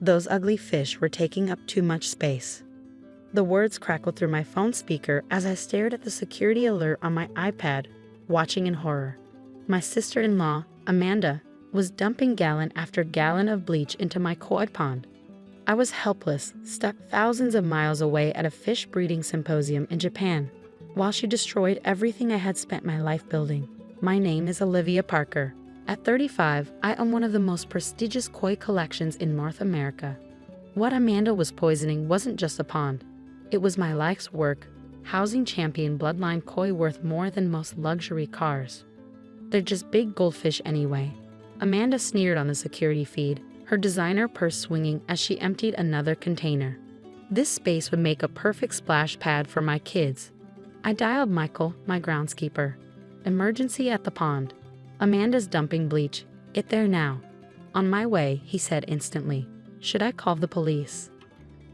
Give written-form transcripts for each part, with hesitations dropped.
Those ugly fish were taking up too much space. The words crackled through my phone speaker as I stared at the security alert on my iPad, watching in horror. My sister-in-law, Amanda, was dumping gallon after gallon of bleach into my koi pond. I was helpless, stuck thousands of miles away at a fish breeding symposium in Japan, while she destroyed everything I had spent my life building. My name is Olivia Parker. At 35, I own one of the most prestigious koi collections in North America. What Amanda was poisoning wasn't just a pond. It was my life's work, housing champion bloodline koi worth more than most luxury cars. They're just big goldfish anyway. Amanda sneered on the security feed, her designer purse swinging as she emptied another container. This space would make a perfect splash pad for my kids. I dialed Michael, my groundskeeper. Emergency at the pond. Amanda's dumping bleach. Get there now. On my way, he said instantly. Should I call the police?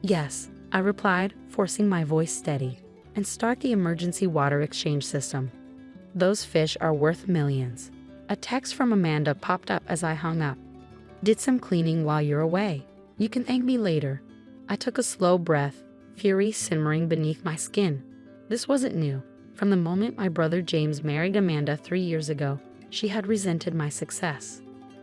Yes, I replied, forcing my voice steady. And start the emergency water exchange system. Those fish are worth millions. A text from Amanda popped up as I hung up. Did some cleaning while you're away. You can thank me later. I took a slow breath, fury simmering beneath my skin. This wasn't new. From the moment my brother James married Amanda 3 years ago, she had resented my success.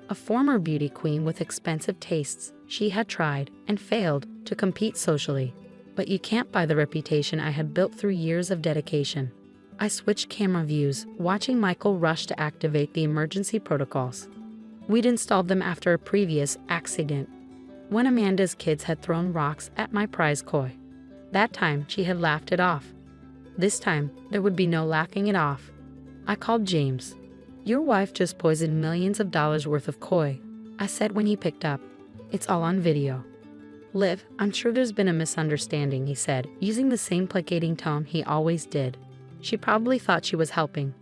A former beauty queen with expensive tastes, she had tried and failed to compete socially. But you can't buy the reputation I had built through years of dedication. I switched camera views, watching Michael rush to activate the emergency protocols. We'd installed them after a previous accident, when Amanda's kids had thrown rocks at my prize koi. That time, she had laughed it off. This time, there would be no laughing it off. I called James. Your wife just poisoned millions of dollars worth of koi, I said when he picked up. It's all on video. Liv, I'm sure there's been a misunderstanding, he said, using the same placating tone he always did. She probably thought she was helping.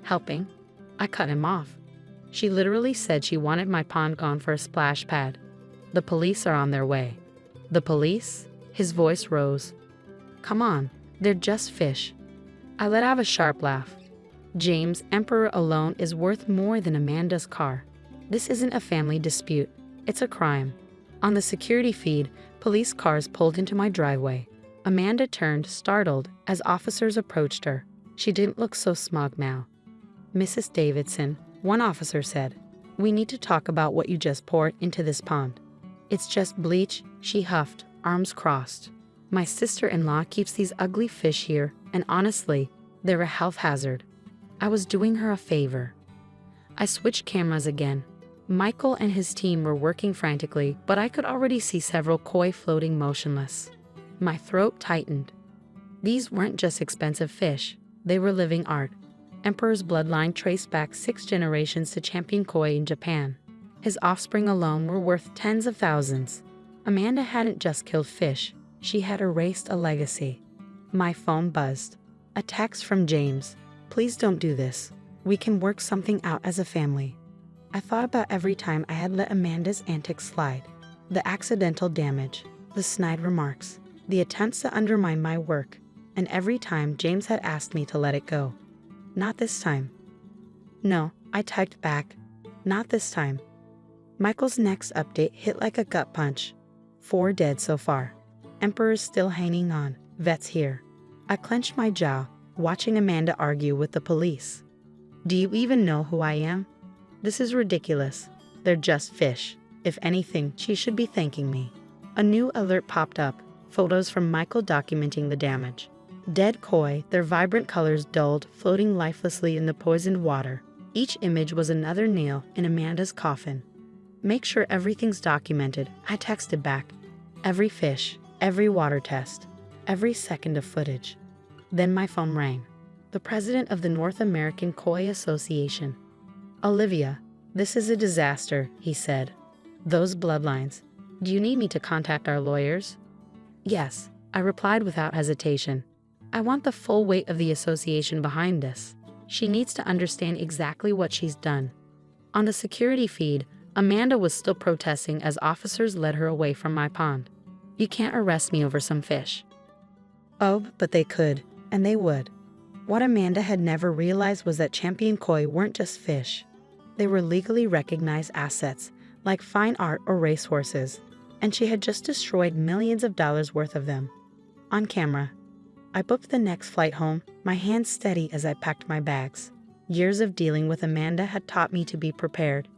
Helping? I cut him off. She literally said she wanted my pond gone for a splash pad. The police are on their way. The police? His voice rose. Come on, they're just fish. I let out a sharp laugh. James, Emperor alone is worth more than Amanda's car. This isn't a family dispute. It's a crime. On the security feed, police cars pulled into my driveway. Amanda turned, startled, as officers approached her. She didn't look so smug now. Mrs. Davidson, one officer said, we need to talk about what you just poured into this pond. It's just bleach, she huffed, arms crossed. My sister-in-law keeps these ugly fish here, and honestly, they're a health hazard. I was doing her a favor. I switched cameras again. Michael and his team were working frantically, but I could already see several koi floating motionless. My throat tightened. These weren't just expensive fish, they were living art. Emperor's bloodline traced back 6 generations to champion koi in Japan. His offspring alone were worth tens of thousands. Amanda hadn't just killed fish, she had erased a legacy. My phone buzzed. A text from James. Please don't do this. We can work something out as a family. I thought about every time I had let Amanda's antics slide. The accidental damage, the snide remarks, the attempts to undermine my work, and every time James had asked me to let it go. Not this time. No, I typed back. Not this time. Michael's next update hit like a gut punch. 4 dead so far. Emperor's still hanging on. Vet's here. I clenched my jaw, watching Amanda argue with the police. Do you even know who I am? This is ridiculous. They're just fish. If anything, she should be thanking me. A new alert popped up. Photos from Michael documenting the damage. Dead koi, their vibrant colors dulled, floating lifelessly in the poisoned water. Each image was another nail in Amanda's coffin. Make sure everything's documented, I texted back. Every fish, every water test, every second of footage. Then my phone rang. The president of the North American Koi Association. Olivia, this is a disaster, he said. Those bloodlines. Do you need me to contact our lawyers? Yes, I replied without hesitation. I want the full weight of the association behind this. She needs to understand exactly what she's done. On the security feed, Amanda was still protesting as officers led her away from my pond. You can't arrest me over some fish. Oh, but they could, and they would. What Amanda had never realized was that champion koi weren't just fish. They were legally recognized assets, like fine art or racehorses. and she had just destroyed millions of dollars worth of them. On camera, I booked the next flight home, my hands steady as I packed my bags. Years of dealing with Amanda had taught me to be prepared.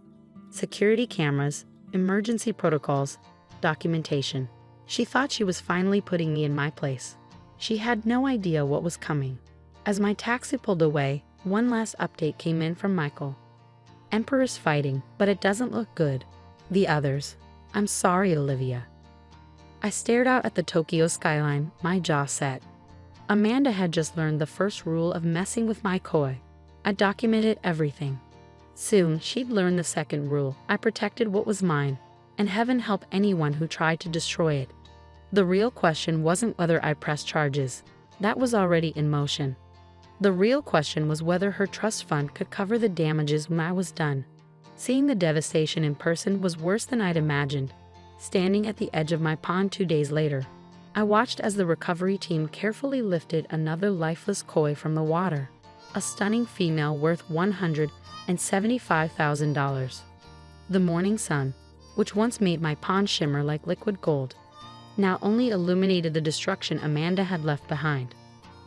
Security cameras, emergency protocols, documentation. She thought she was finally putting me in my place. She had no idea what was coming. As my taxi pulled away, one last update came in from Michael. Emperor's fighting, but it doesn't look good. The others. I'm sorry, Olivia. I stared out at the Tokyo skyline, my jaw set. Amanda had just learned the first rule of messing with my koi. I documented everything. Soon, she'd learn the second rule. I protected what was mine, and heaven help anyone who tried to destroy it. The real question wasn't whether I pressed charges. That was already in motion. The real question was whether her trust fund could cover the damages when I was done. Seeing the devastation in person was worse than I'd imagined. Standing at the edge of my pond 2 days later, I watched as the recovery team carefully lifted another lifeless koi from the water, a stunning female worth $175,000. The morning sun, which once made my pond shimmer like liquid gold, now only illuminated the destruction Amanda had left behind.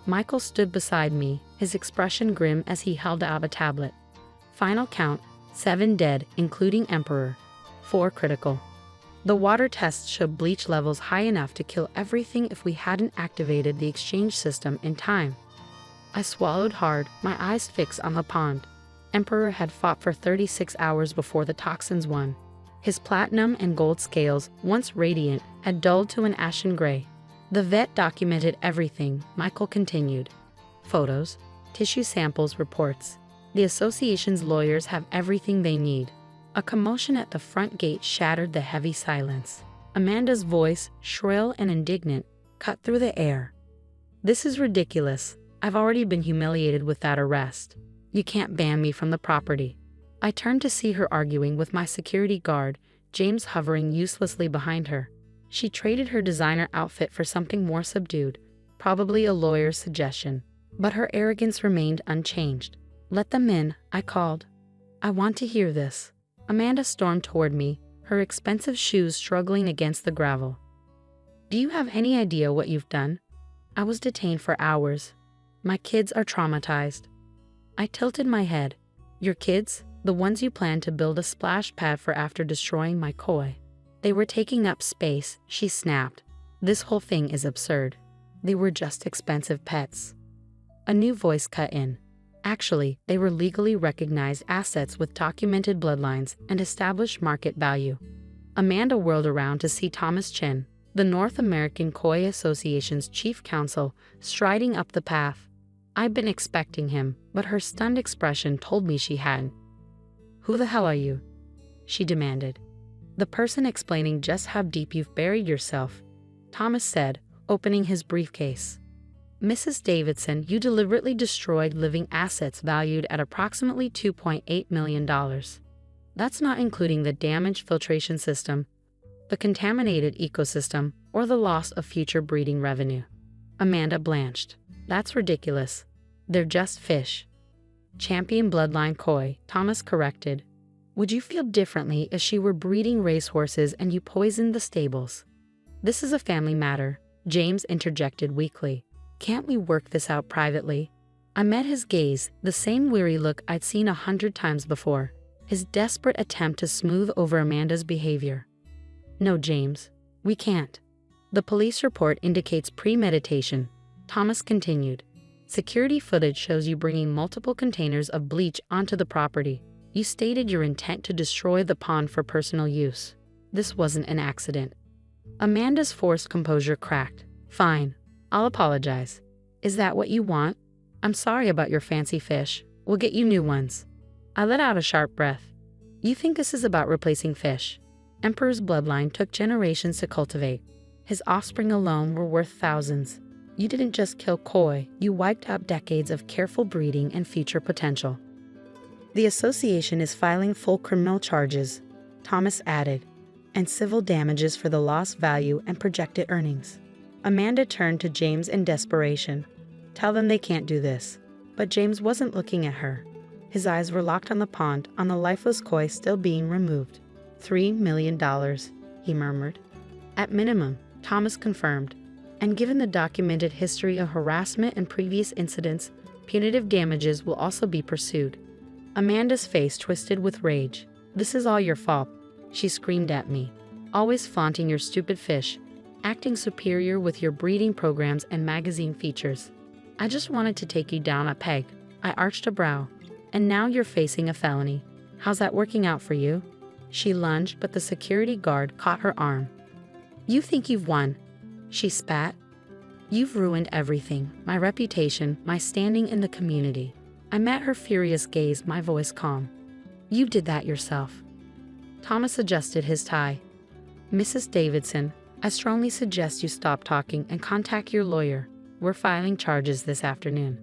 Michael stood beside me, his expression grim as he held out a tablet. Final count, 7 dead, including Emperor, 4 critical. The water tests showed bleach levels high enough to kill everything if we hadn't activated the exchange system in time. I swallowed hard, my eyes fixed on the pond. Emperor had fought for 36 hours before the toxins won. His platinum and gold scales, once radiant, had dulled to an ashen gray. The vet documented everything, Michael continued. Photos, tissue samples, reports. The association's lawyers have everything they need. A commotion at the front gate shattered the heavy silence. Amanda's voice, shrill and indignant, cut through the air. This is ridiculous. I've already been humiliated with that arrest. You can't ban me from the property. I turned to see her arguing with my security guard, James hovering uselessly behind her. She traded her designer outfit for something more subdued, probably a lawyer's suggestion. But her arrogance remained unchanged. Let them in, I called. I want to hear this. Amanda stormed toward me, her expensive shoes struggling against the gravel. Do you have any idea what you've done? I was detained for hours. My kids are traumatized. I tilted my head. Your kids? The ones you planned to build a splash pad for after destroying my koi. They were taking up space, she snapped. This whole thing is absurd. They were just expensive pets. A new voice cut in. Actually, they were legally recognized assets with documented bloodlines and established market value. Amanda whirled around to see Thomas Chen, the North American Koi Association's chief counsel, striding up the path. I'd been expecting him, but her stunned expression told me she hadn't. Who the hell are you? She demanded. The person explaining just how deep you've buried yourself, Thomas said, opening his briefcase. Mrs. Davidson, you deliberately destroyed living assets valued at approximately $2.8 million. That's not including the damaged filtration system, the contaminated ecosystem, or the loss of future breeding revenue. Amanda blanched. That's ridiculous. They're just fish. Champion bloodline koi, Thomas corrected. Would you feel differently if she were breeding racehorses and you poisoned the stables? This is a family matter, James interjected weakly. Can't we work this out privately? I met his gaze, the same weary look I'd seen 100 times before, his desperate attempt to smooth over Amanda's behavior. No, James, we can't. The police report indicates premeditation, Thomas continued. Security footage shows you bringing multiple containers of bleach onto the property. You stated your intent to destroy the pond for personal use. This wasn't an accident. Amanda's forced composure cracked. Fine. I'll apologize. Is that what you want? I'm sorry about your fancy fish. We'll get you new ones. I let out a sharp breath. You think this is about replacing fish? Emperor's bloodline took generations to cultivate. His offspring alone were worth thousands. You didn't just kill koi, you wiped out decades of careful breeding and future potential. The association is filing full criminal charges, Thomas added, and civil damages for the lost value and projected earnings. Amanda turned to James in desperation. Tell them they can't do this. But James wasn't looking at her. His eyes were locked on the pond, on the lifeless koi still being removed. $3 million, he murmured. At minimum, Thomas confirmed. And given the documented history of harassment and previous incidents, punitive damages will also be pursued. Amanda's face twisted with rage. "This is all your fault," she screamed at me. "Always flaunting your stupid fish, acting superior with your breeding programs and magazine features. I just wanted to take you down a peg." I arched a brow. "And now you're facing a felony. How's that working out for you?" She lunged, but the security guard caught her arm. "You think you've won?" she spat. "You've ruined everything, my reputation, my standing in the community." I met her furious gaze, my voice calm. "You did that yourself." Thomas adjusted his tie. "Mrs. Davidson, I strongly suggest you stop talking and contact your lawyer. We're filing charges this afternoon."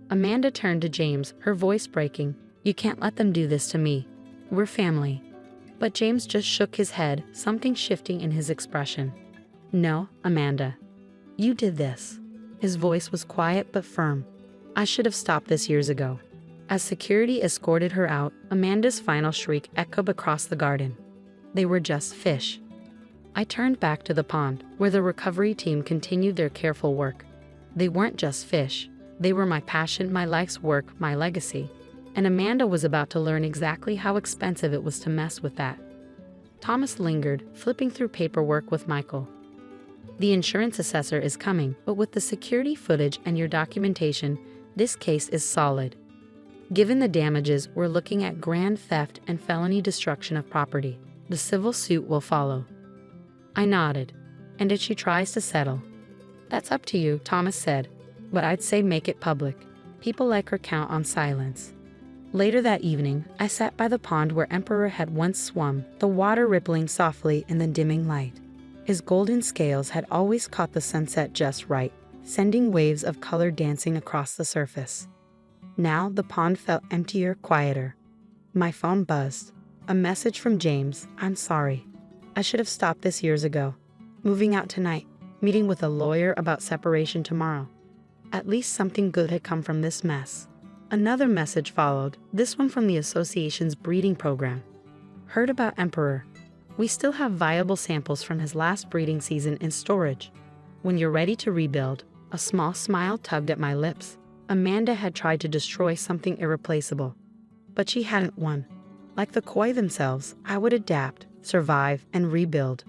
Amanda turned to James, her voice breaking. "You can't let them do this to me. We're family." But James just shook his head, something shifting in his expression. "No, Amanda. You did this." His voice was quiet but firm. "I should have stopped this years ago." As security escorted her out, Amanda's final shriek echoed across the garden. They were just fish. I turned back to the pond, where the recovery team continued their careful work. They weren't just fish. They were my passion, my life's work, my legacy. And Amanda was about to learn exactly how expensive it was to mess with that. Thomas lingered, flipping through paperwork with Michael. "The insurance assessor is coming, but with the security footage and your documentation, this case is solid. Given the damages, we're looking at grand theft and felony destruction of property. The civil suit will follow." I nodded. "And if she tries to settle?" "That's up to you," Thomas said. "But I'd say make it public. People like her count on silence." Later that evening, I sat by the pond where Emperor had once swum, the water rippling softly in the dimming light. His golden scales had always caught the sunset just right, sending waves of color dancing across the surface. Now the pond felt emptier, quieter. My phone buzzed. A message from James. "I'm sorry. I should have stopped this years ago. Moving out tonight. Meeting with a lawyer about separation tomorrow." At least something good had come from this mess. Another message followed, this one from the association's breeding program. "Heard about Emperor. We still have viable samples from his last breeding season in storage. When you're ready to rebuild." A small smile tugged at my lips. Amanda had tried to destroy something irreplaceable. But she hadn't won. Like the koi themselves, I would adapt, survive, and rebuild.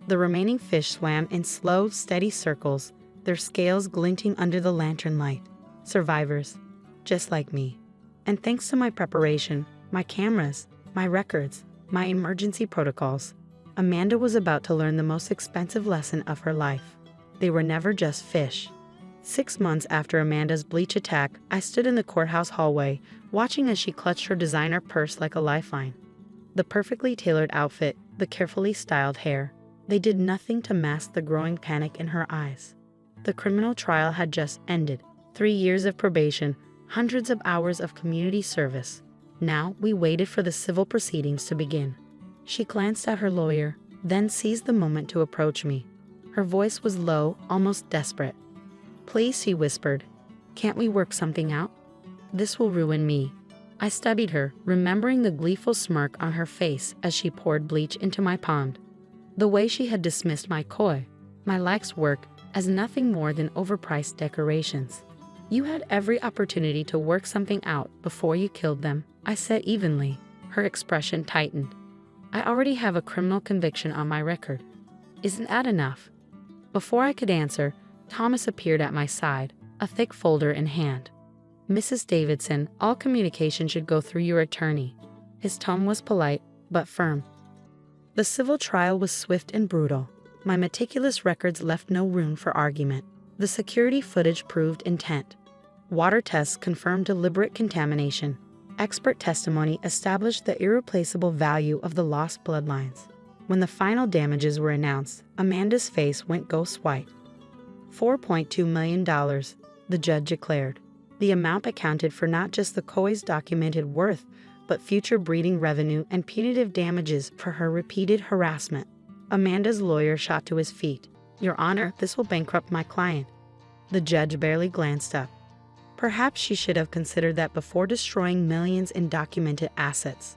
The remaining fish swam in slow, steady circles, their scales glinting under the lantern light. Survivors, just like me. And thanks to my preparation, my cameras, my records, my emergency protocols, Amanda was about to learn the most expensive lesson of her life. They were never just fish. 6 months after Amanda's bleach attack, I stood in the courthouse hallway, watching as she clutched her designer purse like a lifeline. The perfectly tailored outfit, the carefully styled hair, they did nothing to mask the growing panic in her eyes. The criminal trial had just ended. 3 years of probation, hundreds of hours of community service. Now we waited for the civil proceedings to begin. She glanced at her lawyer, then seized the moment to approach me. Her voice was low, almost desperate. "Please," she whispered. "Can't we work something out? This will ruin me." I studied her, remembering the gleeful smirk on her face as she poured bleach into my pond. The way she had dismissed my koi, my life's work, as nothing more than overpriced decorations. "You had every opportunity to work something out before you killed them," I said evenly. Her expression tightened. "I already have a criminal conviction on my record. Isn't that enough?" Before I could answer, Thomas appeared at my side, a thick folder in hand. "Mrs. Davidson, all communication should go through your attorney." His tone was polite, but firm. The civil trial was swift and brutal. My meticulous records left no room for argument. The security footage proved intent. Water tests confirmed deliberate contamination. Expert testimony established the irreplaceable value of the lost bloodlines. When the final damages were announced, Amanda's face went ghost white. $4.2 million, the judge declared. The amount accounted for not just the koi's documented worth, but future breeding revenue and punitive damages for her repeated harassment. Amanda's lawyer shot to his feet. "Your Honor, this will bankrupt my client." The judge barely glanced up. Perhaps she should have considered that before destroying millions in documented assets.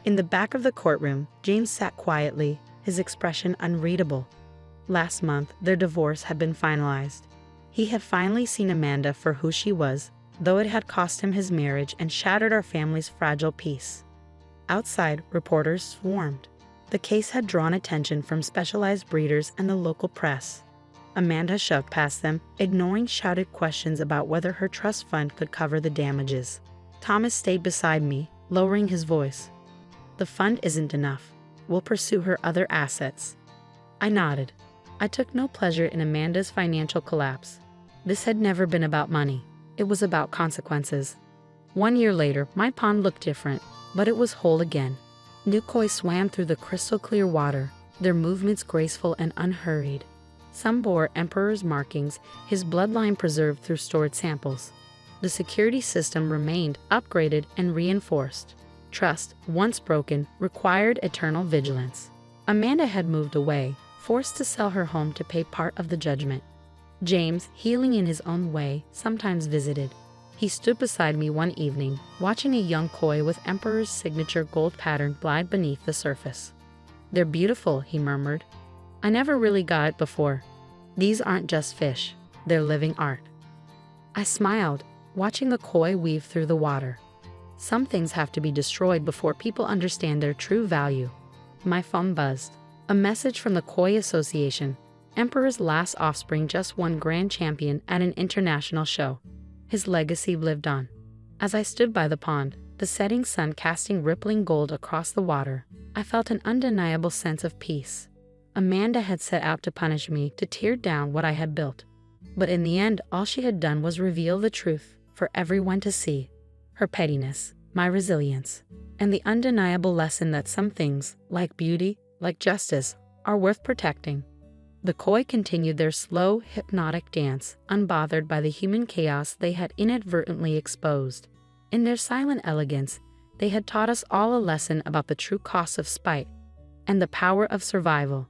In the back of the courtroom, James sat quietly, his expression unreadable. Last month, their divorce had been finalized. He had finally seen Amanda for who she was, though it had cost him his marriage and shattered our family's fragile peace. Outside, reporters swarmed. The case had drawn attention from specialized breeders and the local press. Amanda shoved past them, ignoring shouted questions about whether her trust fund could cover the damages. Thomas stayed beside me, lowering his voice. "The fund isn't enough. We'll pursue her other assets." I nodded. I took no pleasure in Amanda's financial collapse. This had never been about money. It was about consequences. 1 year later, my pond looked different, but it was whole again. New koi swam through the crystal-clear water, their movements graceful and unhurried. Some bore Emperor's markings, his bloodline preserved through stored samples. The security system remained upgraded and reinforced. Trust, once broken, required eternal vigilance. Amanda had moved away, forced to sell her home to pay part of the judgment. James, healing in his own way, sometimes visited. He stood beside me one evening, watching a young koi with Emperor's signature gold pattern glide beneath the surface. "They're beautiful," he murmured. "I never really got it before. These aren't just fish, they're living art." I smiled, watching the koi weave through the water. Some things have to be destroyed before people understand their true value. My phone buzzed. A message from the Koi Association. Emperor's last offspring just won grand champion at an international show. His legacy lived on. As I stood by the pond, the setting sun casting rippling gold across the water, I felt an undeniable sense of peace. Amanda had set out to punish me, to tear down what I had built. But in the end, all she had done was reveal the truth for everyone to see. Her pettiness, my resilience, and the undeniable lesson that some things, like beauty, like justice, are worth protecting. The koi continued their slow, hypnotic dance, unbothered by the human chaos they had inadvertently exposed. In their silent elegance, they had taught us all a lesson about the true cost of spite and the power of survival.